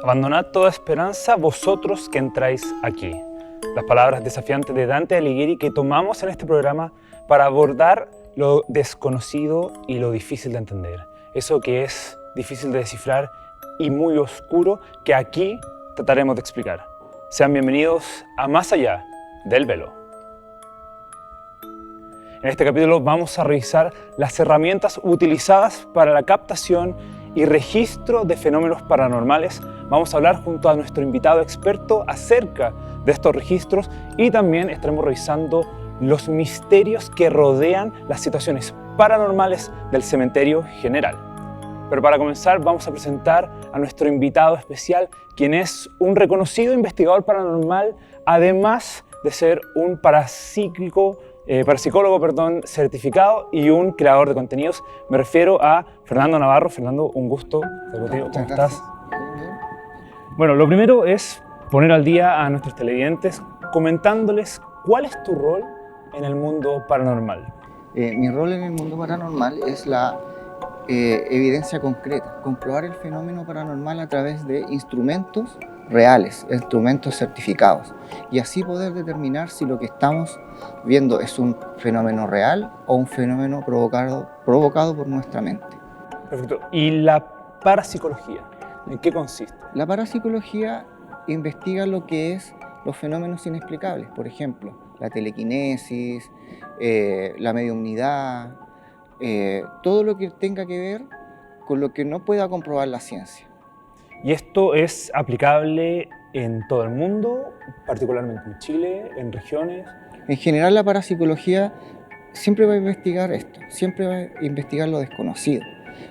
Abandonad toda esperanza, vosotros que entráis aquí. Las palabras desafiantes de Dante Alighieri que tomamos en este programa para abordar lo desconocido y lo difícil de entender. Eso que es difícil de descifrar y muy oscuro que aquí trataremos de explicar. Sean bienvenidos a Más Allá del Velo. En este capítulo vamos a revisar las herramientas utilizadas para la captación y registro de fenómenos paranormales. Vamos a hablar junto a nuestro invitado experto acerca de estos registros y también estaremos revisando los misterios que rodean las situaciones paranormales del Cementerio General. Pero para comenzar vamos a presentar a nuestro invitado especial, quien es un reconocido investigador paranormal, además de ser un parapsicólogo certificado y un creador de contenidos. Me refiero a Fernando Navarro. Fernando, un gusto estar contigo. ¿Cómo estás? Bueno, lo primero es poner al día a nuestros televidentes comentándoles cuál es tu rol en el mundo paranormal. Mi rol en el mundo paranormal es la evidencia concreta, comprobar el fenómeno paranormal a través de instrumentos reales, instrumentos certificados, y así poder determinar si lo que estamos viendo es un fenómeno real o un fenómeno provocado por nuestra mente. Perfecto. ¿Y la parapsicología? ¿En qué consiste? La parapsicología investiga lo que es los fenómenos inexplicables, por ejemplo, la telequinesis, la mediumnidad, todo lo que tenga que ver con lo que no pueda comprobar la ciencia. ¿Y esto es aplicable en todo el mundo, particularmente en Chile, en regiones? En general, la parapsicología siempre va a investigar esto, siempre va a investigar lo desconocido.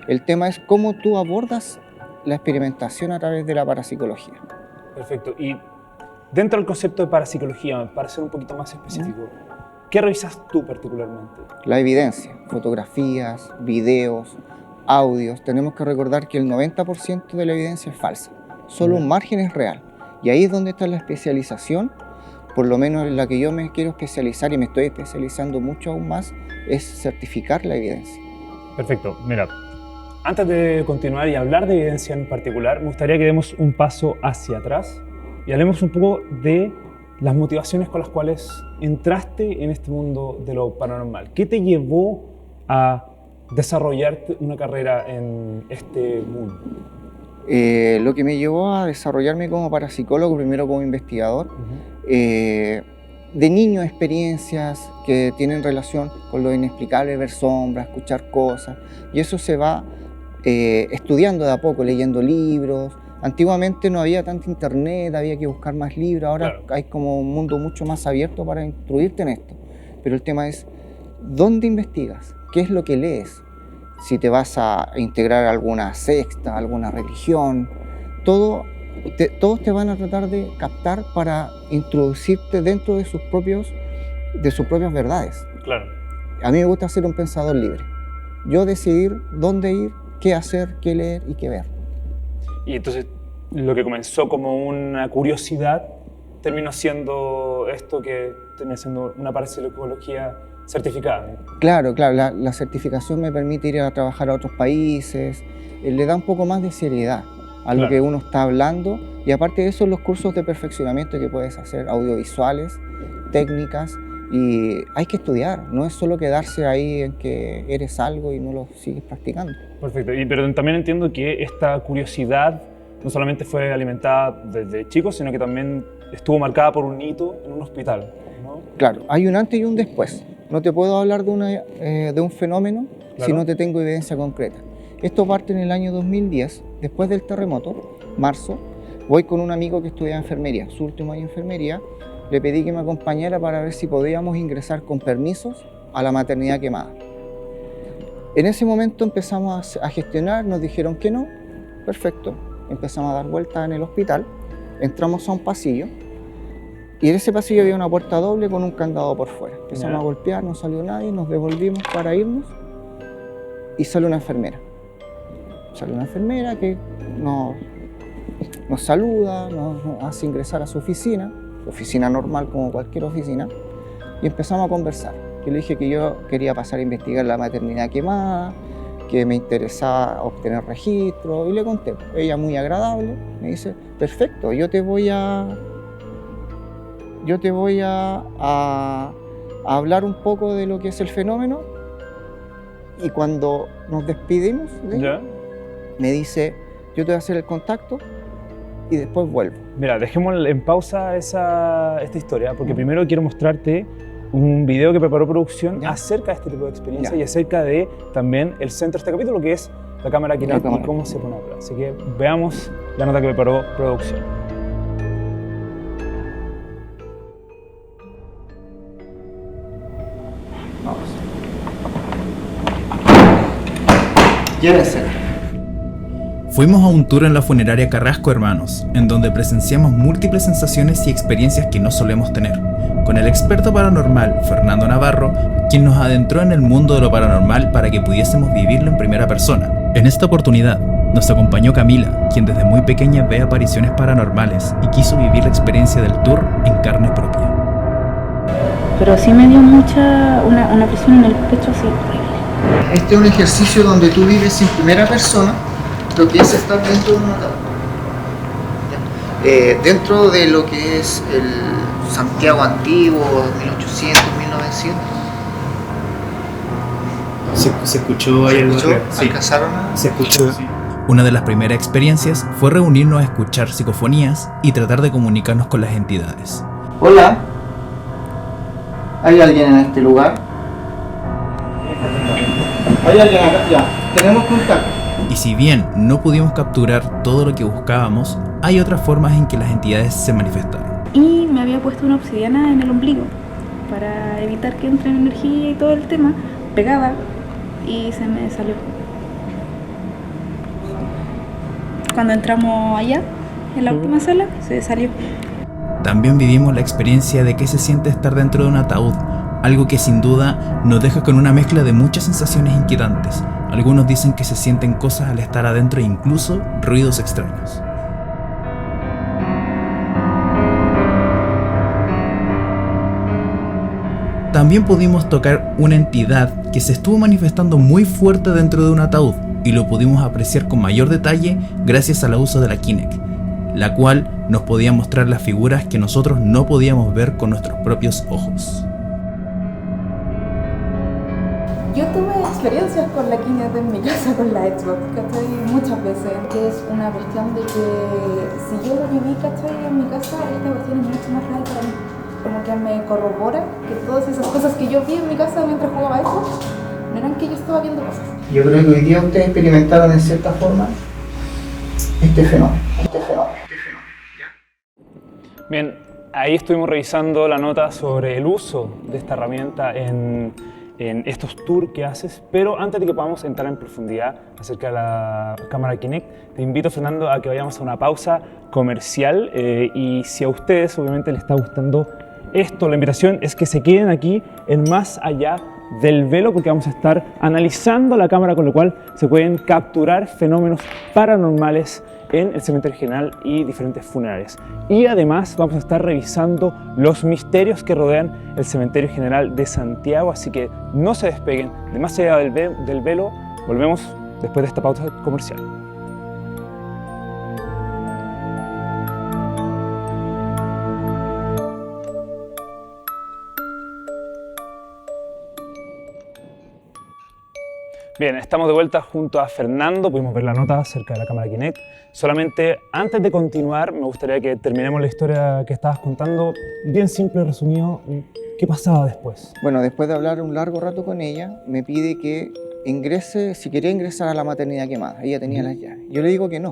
El tema es cómo tú abordas la experimentación a través de la parapsicología. Perfecto. Y dentro del concepto de parapsicología, para ser un poquito más específico, ¿qué revisas tú particularmente? La evidencia, fotografías, videos, audios. Tenemos que recordar que el 90% de la evidencia es falsa, solo un margen es real. Y ahí es donde está la especialización, por lo menos en la que yo me quiero especializar y me estoy especializando mucho aún más, es certificar la evidencia. Perfecto. Mira, antes de continuar y hablar de evidencia en particular, me gustaría que demos un paso hacia atrás y hablemos un poco de las motivaciones con las cuales entraste en este mundo de lo paranormal. ¿Qué te llevó a desarrollarte una carrera en este mundo? Lo que me llevó a desarrollarme como parapsicólogo, primero como investigador, de niño experiencias que tienen relación con lo inexplicable, ver sombras, escuchar cosas, y eso se va estudiando de a poco, leyendo libros. Antiguamente no había tanto internet, había que buscar más libros, ahora claro, hay como un mundo mucho más abierto para instruirte en esto. Pero el tema es, ¿dónde investigas? ¿Qué es lo que lees? Si te vas a integrar alguna secta, alguna religión, todos te van a tratar de captar para introducirte dentro de sus propias verdades. Claro. A mí me gusta ser un pensador libre. Yo decidir dónde ir, qué hacer, qué leer y qué ver. Y entonces lo que comenzó como una curiosidad terminó siendo esto que termina siendo una parapsicología certificada. Claro, la certificación me permite ir a trabajar a otros países, le da un poco más de seriedad a lo que uno está hablando, y aparte de eso los cursos de perfeccionamiento que puedes hacer, audiovisuales, técnicas, y hay que estudiar, no es solo quedarse ahí en que eres algo y no lo sigues practicando. Perfecto, pero también entiendo que esta curiosidad no solamente fue alimentada desde chico, sino que también estuvo marcada por un hito en un hospital, ¿no? Claro, hay un antes y un después. No te puedo hablar de un fenómeno si no te tengo evidencia concreta. Esto parte en el año 2010, después del terremoto, marzo. Voy con un amigo que estudia enfermería, su último año de enfermería. Le pedí que me acompañara para ver si podíamos ingresar con permisos a la maternidad quemada. En ese momento empezamos a gestionar, nos dijeron que no, perfecto. Empezamos a dar vueltas en el hospital, entramos a un pasillo y en ese pasillo había una puerta doble con un candado por fuera. Empezamos a golpear, no salió nadie, nos devolvimos para irnos y sale una enfermera. Sale una enfermera que nos saluda, nos hace ingresar a su oficina normal como cualquier oficina, y empezamos a conversar. Yo le dije que yo quería pasar a investigar la maternidad quemada, que me interesaba obtener registro, y le conté. Ella muy agradable, me dice, perfecto, yo te voy a hablar un poco de lo que es el fenómeno, y cuando nos despedimos de ella, me dice, yo te voy a hacer el contacto y después vuelvo. Mira, dejemos en pausa esta historia, porque primero quiero mostrarte un video que preparó producción acerca de este tipo de experiencia y acerca de también el centro de este capítulo, que es la cámara Kinect y cómo se pone a prueba. Así que veamos la nota que preparó producción. Vamos. Llévensela. Fuimos a un tour en la funeraria Carrasco Hermanos, en donde presenciamos múltiples sensaciones y experiencias que no solemos tener, con el experto paranormal Fernando Navarro, quien nos adentró en el mundo de lo paranormal para que pudiésemos vivirlo en primera persona. En esta oportunidad, nos acompañó Camila, quien desde muy pequeña ve apariciones paranormales y quiso vivir la experiencia del tour en carne propia. Pero sí me dio una presión en el pecho así horrible. Este es un ejercicio donde tú vives en primera persona lo que es estar dentro de un ataúd. Dentro de lo que es el Santiago antiguo, 1800, 1900. ¿Se escuchó ahí algo? Sí. ¿Alcanzaron a...? Se escuchó, sí. Una de las primeras experiencias fue reunirnos a escuchar psicofonías y tratar de comunicarnos con las entidades. Hola, ¿hay alguien en este lugar? ¿Hay alguien acá? Ya, tenemos contacto. Y si bien no pudimos capturar todo lo que buscábamos, hay otras formas en que las entidades se manifestaron. Y me había puesto una obsidiana en el ombligo para evitar que entre energía y todo el tema. Pegaba y se me salió. Cuando entramos allá, en la última sala, se salió. También vivimos la experiencia de qué se siente estar dentro de un ataúd, algo que sin duda nos deja con una mezcla de muchas sensaciones inquietantes. Algunos dicen que se sienten cosas al estar adentro e incluso ruidos extraños. También pudimos tocar una entidad que se estuvo manifestando muy fuerte dentro de un ataúd y lo pudimos apreciar con mayor detalle gracias al uso de la Kinect, la cual nos podía mostrar las figuras que nosotros no podíamos ver con nuestros propios ojos. Yo tuve experiencias con la Kinect en mi casa, con la Xbox, ¿cachai? Muchas veces, que es una cuestión de que si yo lo viví, ¿cachai? En mi casa, esta cuestión es mucho más real para mí. Como que me corrobora que todas esas cosas que yo vi en mi casa mientras jugaba eso, no eran que yo estaba viendo cosas. Yo creo que hoy día ustedes experimentaron en cierta forma este fenómeno. Bien, ahí estuvimos revisando la nota sobre el uso de esta herramienta en estos tours que haces, pero antes de que podamos entrar en profundidad acerca de la cámara Kinect, te invito, Fernando, a que vayamos a una pausa comercial y si a ustedes obviamente les está gustando esto, la invitación es que se queden aquí en Más Allá del Velo, porque vamos a estar analizando la cámara, con lo cual se pueden capturar fenómenos paranormales en el cementerio general y diferentes funerarias. Y además vamos a estar revisando los misterios que rodean el cementerio general de Santiago, así que no se despeguen de Más Allá del Velo. Volvemos después de esta pausa comercial. Bien, estamos de vuelta junto a Fernando, pudimos ver la nota acerca de la cámara Kinect. Solamente antes de continuar, me gustaría que terminemos la historia que estabas contando, bien simple, resumido. ¿Qué pasaba después? Bueno, después de hablar un largo rato con ella, me pide que ingrese, si quería ingresar a la maternidad quemada. Ella tenía las llaves. Yo le digo que no,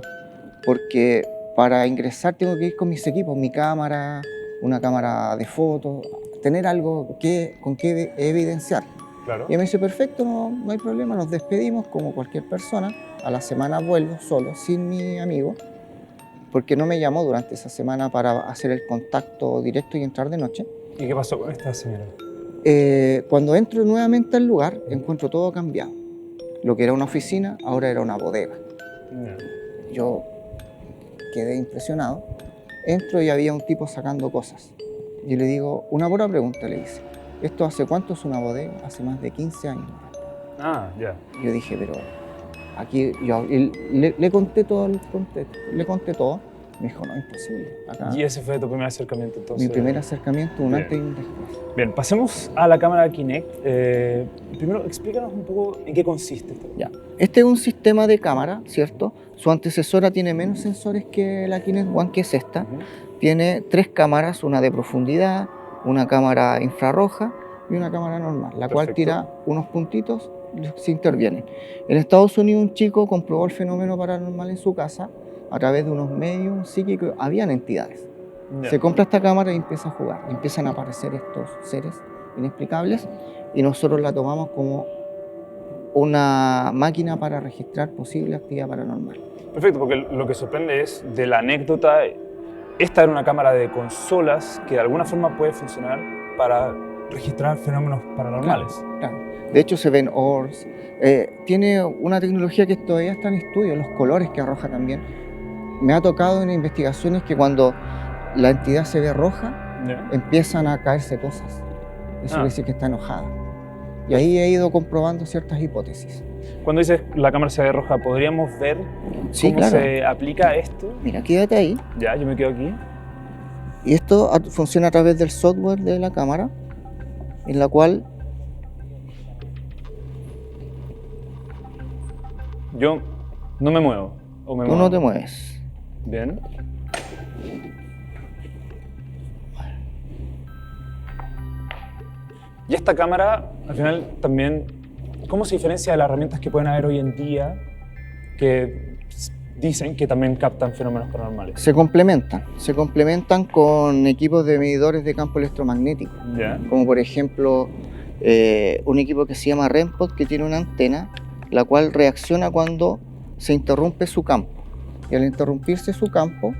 porque para ingresar tengo que ir con mis equipos, mi cámara, una cámara de fotos, tener algo con que evidenciar. Claro. Y me dice, perfecto, no hay problema, nos despedimos como cualquier persona. A la semana vuelvo solo, sin mi amigo, porque no me llamó durante esa semana para hacer el contacto directo y entrar de noche. ¿Y qué pasó con esta señora? Cuando entro nuevamente al lugar, encuentro todo cambiado. Lo que era una oficina, ahora era una bodega. Yo quedé impresionado. Entro y había un tipo sacando cosas. Yo le digo, una buena pregunta, le hice. ¿esto hace cuánto es una bodega? Hace más de 15 años. Ah, ya. Yo dije, pero aquí, y le conté todo, le conté todo. Me dijo, no, imposible. Acá, Y ese fue tu primer acercamiento entonces. mi primer acercamiento, un Bien. antes y un después. Bien, pasemos a la cámara Kinect. Primero, explícanos un poco en qué consiste esto. Ya. Este es un sistema de cámara, ¿cierto? Su antecesora tiene menos sensores que la Kinect One, que es esta. Ujú. Tiene 3 cámaras, una de profundidad, una cámara infrarroja y una cámara normal, la cual Perfecto. tira unos puntitos y se intervienen. En Estados Unidos un chico comprobó el fenómeno paranormal en su casa a través de unos medios psíquicos. Habían entidades. Ya. Se compra esta cámara y empieza a jugar. Empiezan a aparecer estos seres inexplicables y nosotros la tomamos como una máquina para registrar posible actividad paranormal. Perfecto, porque lo que sorprende es de la anécdota. Esta era una cámara de consolas que de alguna forma puede funcionar para registrar fenómenos paranormales. Claro. De hecho se ven orbs. Tiene una tecnología que todavía está en estudio, los colores que arroja también. Me ha tocado en investigaciones que cuando la entidad se ve roja, Ya. empiezan a caerse cosas. Eso Ah. quiere decir que está enojada. Y ahí he ido comprobando ciertas hipótesis. Cuando dices la cámara se ve roja, ¿podríamos ver Sí, cómo claro. se aplica esto? Mira, quédate ahí. Ya, yo me quedo aquí. Y esto funciona a través del software de la cámara, en la cual Yo no me muevo. ¿O me tú muevo? no te mueves. Bien. Y esta cámara, al final, también, ¿cómo se diferencia de las herramientas que pueden haber hoy en día que dicen que también captan fenómenos paranormales? Se complementan con equipos de medidores de campo electromagnético, Ya. como por ejemplo un equipo que se llama REMPOD, que tiene una antena, la cual reacciona cuando se interrumpe su campo. Y al interrumpirse su campo,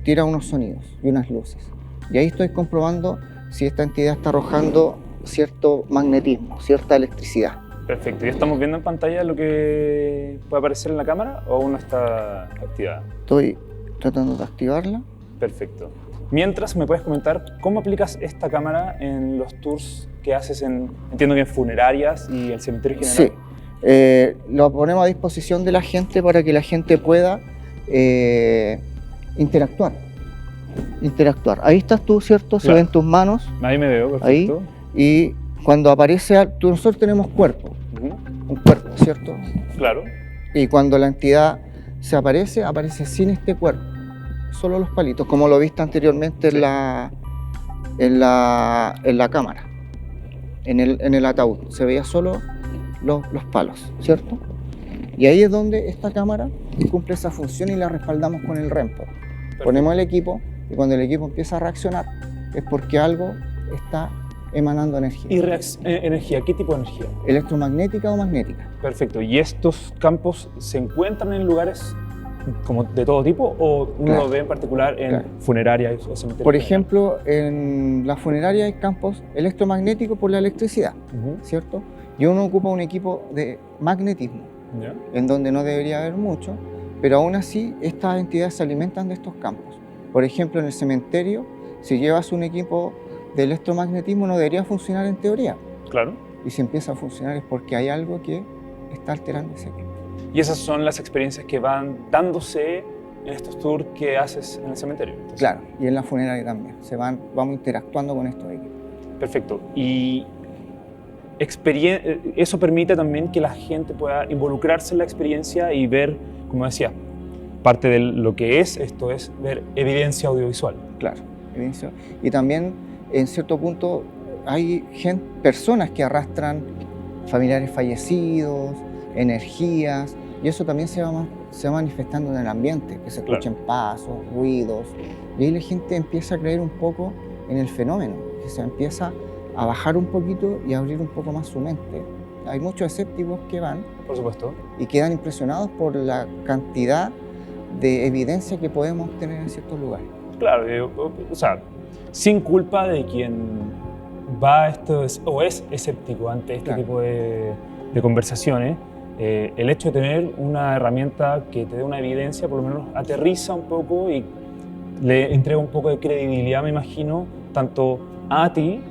tira unos sonidos y unas luces. Y ahí estoy comprobando si esta entidad está arrojando cierto magnetismo, cierta electricidad. Perfecto. ¿Y estamos viendo en pantalla lo que puede aparecer en la cámara o aún no está activada? Estoy tratando de activarla. Perfecto. Mientras, ¿me puedes comentar cómo aplicas esta cámara en los tours que haces entiendo que en funerarias y el cementerio general? Sí, lo ponemos a disposición de la gente para que la gente pueda interactuar. Ahí estás tú, ¿cierto? Se Claro. ven tus manos Ahí me veo, ahí, perfecto. y cuando aparece, nosotros tenemos cuerpo, Ujú. un cuerpo, ¿cierto? Claro. Y cuando la entidad se aparece sin este cuerpo, solo los palitos, como lo viste anteriormente Sí. en la cámara, en el ataúd, se veía solo los palos, ¿cierto? Y ahí es donde esta cámara cumple esa función y la respaldamos con el REMPOD. Ponemos el equipo y cuando el equipo empieza a reaccionar es porque algo está emanando energía. ¿Y energía? ¿Qué tipo de energía? ¿Electromagnética o magnética? Perfecto. ¿Y estos campos se encuentran en lugares como de todo tipo o uno Claro. lo ve en particular en Claro. funerarias o cementerios? Por en general? ejemplo, en la funeraria hay campos electromagnéticos por la electricidad, Ujú. ¿cierto? Y uno ocupa un equipo de magnetismo, Ya. en donde no debería haber mucho, pero aún así estas entidades se alimentan de estos campos. Por ejemplo, en el cementerio, si llevas un equipo de electromagnetismo no debería funcionar en teoría, Claro. y si empieza a funcionar es porque hay algo que está alterando ese equipo. Y esas son las experiencias que van dándose en estos tours que haces en el cementerio. Entonces, Claro, y en la funeraria también, vamos interactuando con estos equipos. Perfecto. Y eso permite también que la gente pueda involucrarse en la experiencia y ver, como decía, parte de lo que es esto es ver evidencia audiovisual. Claro, evidencia. Y también, en cierto punto, hay personas que arrastran familiares fallecidos, energías, y eso también se va manifestando en el ambiente, que se Claro. escuchen pasos, ruidos, y ahí la gente empieza a creer un poco en el fenómeno, que se empieza a bajar un poquito y a abrir un poco más su mente. Hay muchos escépticos que van Por supuesto. y quedan impresionados por la cantidad de evidencia que podemos obtener en ciertos lugares. Claro, o sea, sin culpa de quien va a esto o es escéptico ante este Claro. tipo de conversaciones, el hecho de tener una herramienta que te dé una evidencia, por lo menos aterriza un poco y le entrega un poco de credibilidad, me imagino, tanto a ti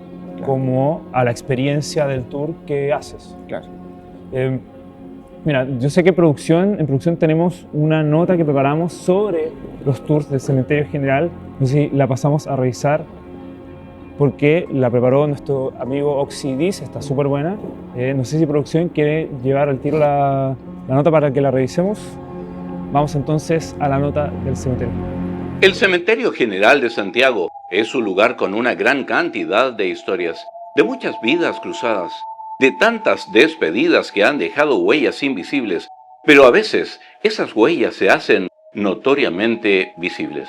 como a la experiencia del tour que haces. Claro. Mira, yo sé que en producción tenemos una nota que preparamos sobre los tours del Cementerio General. No sé si la pasamos a revisar porque la preparó nuestro amigo Oxidis, está súper buena. No sé si producción quiere llevar al tiro la nota para que la revisemos. Vamos entonces a la nota del cementerio. El Cementerio General de Santiago es un lugar con una gran cantidad de historias, de muchas vidas cruzadas, de tantas despedidas que han dejado huellas invisibles, pero a veces esas huellas se hacen notoriamente visibles.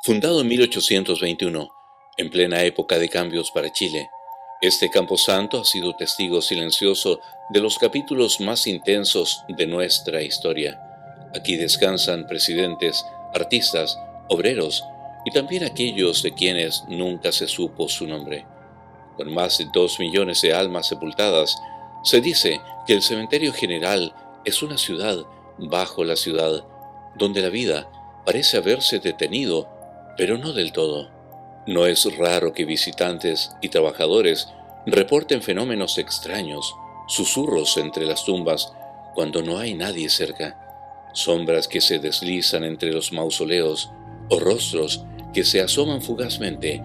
Fundado en 1821, en plena época de cambios para Chile, este camposanto ha sido testigo silencioso de los capítulos más intensos de nuestra historia. Aquí descansan presidentes, artistas, obreros y también aquellos de quienes nunca se supo su nombre. Con más de 2 millones de almas sepultadas, se dice que el Cementerio General es una ciudad bajo la ciudad, donde la vida parece haberse detenido, pero no del todo. No es raro que visitantes y trabajadores reporten fenómenos extraños, susurros entre las tumbas cuando no hay nadie cerca, sombras que se deslizan entre los mausoleos o rostros que se asoman fugazmente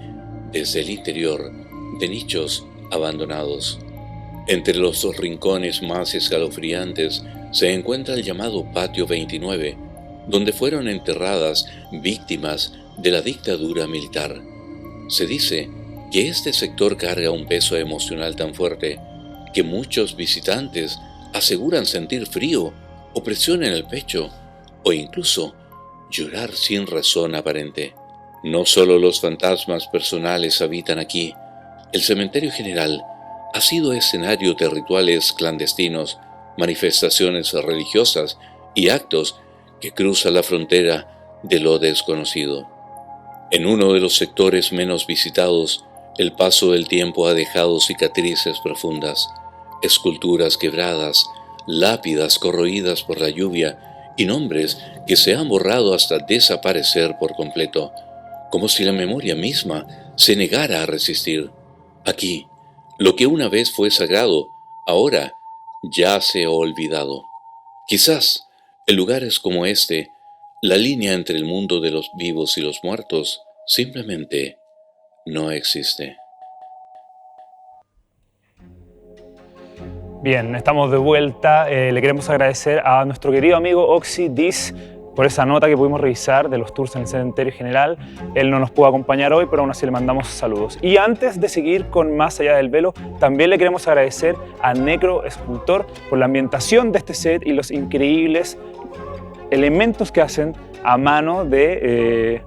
desde el interior de nichos abandonados. Entre los rincones más escalofriantes se encuentra el llamado Patio 29, donde fueron enterradas víctimas de la dictadura militar. Se dice que este sector carga un peso emocional tan fuerte que muchos visitantes aseguran sentir frío o presión en el pecho, o incluso llorar sin razón aparente. No solo los fantasmas personales habitan aquí. El Cementerio General ha sido escenario de rituales clandestinos, manifestaciones religiosas y actos que cruzan la frontera de lo desconocido. En uno de los sectores menos visitados, el paso del tiempo ha dejado cicatrices profundas, esculturas quebradas, lápidas corroídas por la lluvia y nombres que se han borrado hasta desaparecer por completo, como si la memoria misma se negara a resistir. Aquí, lo que una vez fue sagrado, ahora ya se ha olvidado. Quizás, en lugares como este, la línea entre el mundo de los vivos y los muertos simplemente no existe. Bien, estamos de vuelta. Le queremos agradecer a nuestro querido amigo Oxidis por esa nota que pudimos revisar de los tours en el Cementerio General. Él no nos pudo acompañar hoy, pero aún así le mandamos saludos. Y antes de seguir con Más Allá del Velo, también le queremos agradecer a Necro Escultor por la ambientación de este set y los increíbles elementos que hacen a mano de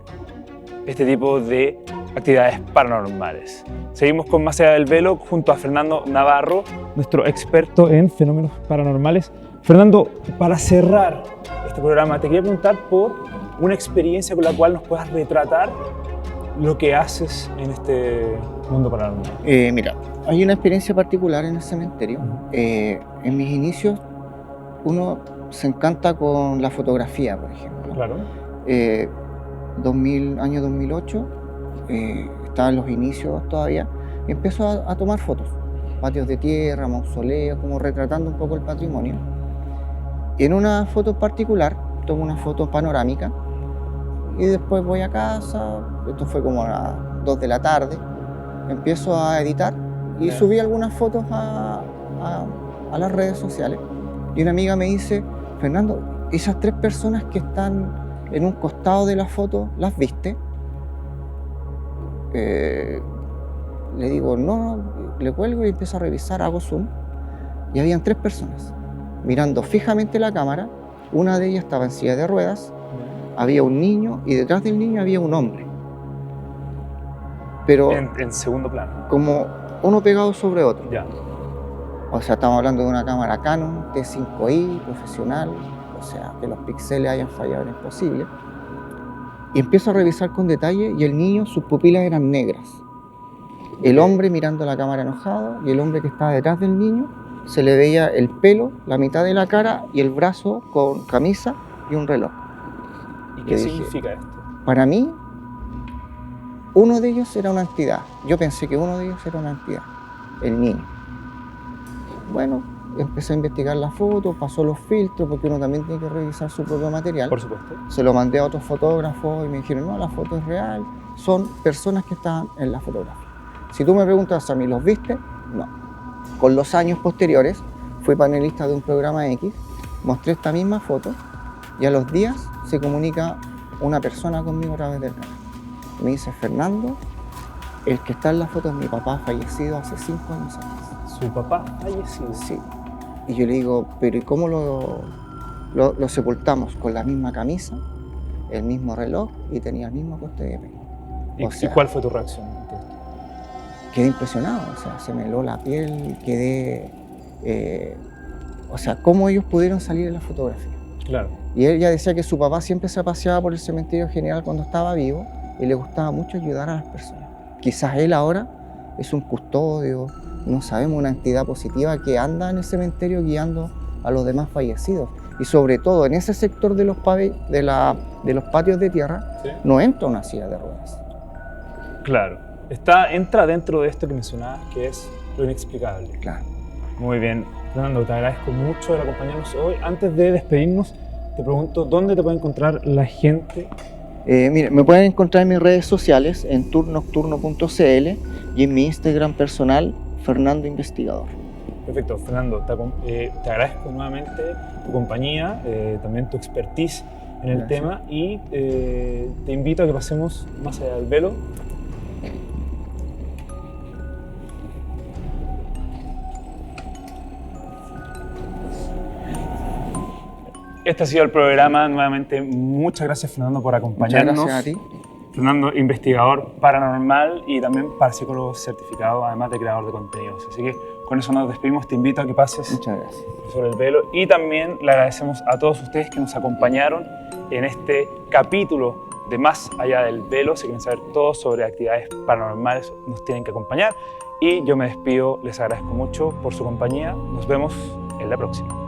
este tipo de actividades paranormales. Seguimos con Más Allá del Velo junto a Fernando Navarro, nuestro experto en fenómenos paranormales. Fernando, para cerrar este programa, te quería preguntar por una experiencia con la cual nos puedas retratar lo que haces en este mundo paranormal. Mira, hay una experiencia particular en el cementerio. En mis inicios, uno se encanta con la fotografía, por ejemplo. Claro. Año 2008, estaba en los inicios todavía, y empezó a tomar fotos. Patios de tierra, mausoleos, como retratando un poco el patrimonio. Y en una foto en particular, tomo una foto panorámica y después voy a casa, esto fue como a las 2 de la tarde, empiezo a editar y subí algunas fotos a las redes sociales. Y una amiga me dice, Fernando, esas 3 personas que están en un costado de la foto, ¿las viste? Le digo, no, le cuelgo y empiezo a revisar, hago zoom y habían 3 personas mirando fijamente la cámara. Una de ellas estaba en silla de ruedas, había un niño y detrás del niño había un hombre. Pero en segundo plano. Como uno pegado sobre otro. Ya. O sea, estamos hablando de una cámara Canon T5i profesional, o sea, que los píxeles hayan fallado era imposible. Y empiezo a revisar con detalle y el niño, sus pupilas eran negras. El hombre mirando la cámara enojado y el hombre que estaba detrás del niño se le veía el pelo, la mitad de la cara y el brazo con camisa y un reloj. ¿Y qué significa esto? Para mí, uno de ellos era una entidad. Yo pensé que uno de ellos era una entidad, el niño. Bueno, empecé a investigar la foto, pasó los filtros, porque uno también tiene que revisar su propio material. Por supuesto. Se lo mandé a otros fotógrafos y me dijeron, no, la foto es real, son personas que estaban en la fotografía. Si tú me preguntas a mí, ¿los viste? No. Con los años posteriores, fui panelista de un programa X, mostré esta misma foto y a los días se comunica una persona conmigo a través del canal. Me dice, Fernando, el que está en la foto es mi papá fallecido hace 5 años atrás. ¿Su papá fallecido? Sí. Y yo le digo, pero ¿y cómo lo sepultamos? Con la misma camisa, el mismo reloj y tenía el mismo corte de pelo. ¿Y cuál fue tu reacción? Quedé impresionado, o sea, se me heló la piel, quedé... o sea, ¿cómo ellos pudieron salir en la fotografía? Claro. Y él ya decía que su papá siempre se paseaba por el cementerio general cuando estaba vivo y le gustaba mucho ayudar a las personas. Quizás él ahora es un custodio, no sabemos, una entidad positiva que anda en el cementerio guiando a los demás fallecidos. Y sobre todo en ese sector de los patios de tierra, ¿sí? No entra una silla de ruedas. Claro. Entra dentro de esto que mencionabas, que es lo inexplicable. Claro. Muy bien. Fernando, te agradezco mucho por acompañarnos hoy. Antes de despedirnos, te pregunto, ¿dónde te puede encontrar la gente? Mire, me pueden encontrar en mis redes sociales, en tournocturno.cl y en mi Instagram personal, Fernando Investigador. Perfecto, Fernando, te agradezco nuevamente tu compañía, también tu expertise en el tema y te invito a que pasemos más allá del velo. Este ha sido el programa. Nuevamente, muchas gracias, Fernando, por acompañarnos. Muchas gracias a ti. Fernando, investigador paranormal y también parapsicólogo certificado, además de creador de contenidos. Así que con eso nos despedimos. Te invito a que pases muchas gracias. Sobre el velo. Y también le agradecemos a todos ustedes que nos acompañaron en este capítulo de Más Allá del Velo. Si quieren saber todo sobre actividades paranormales, nos tienen que acompañar. Y yo me despido, les agradezco mucho por su compañía. Nos vemos en la próxima.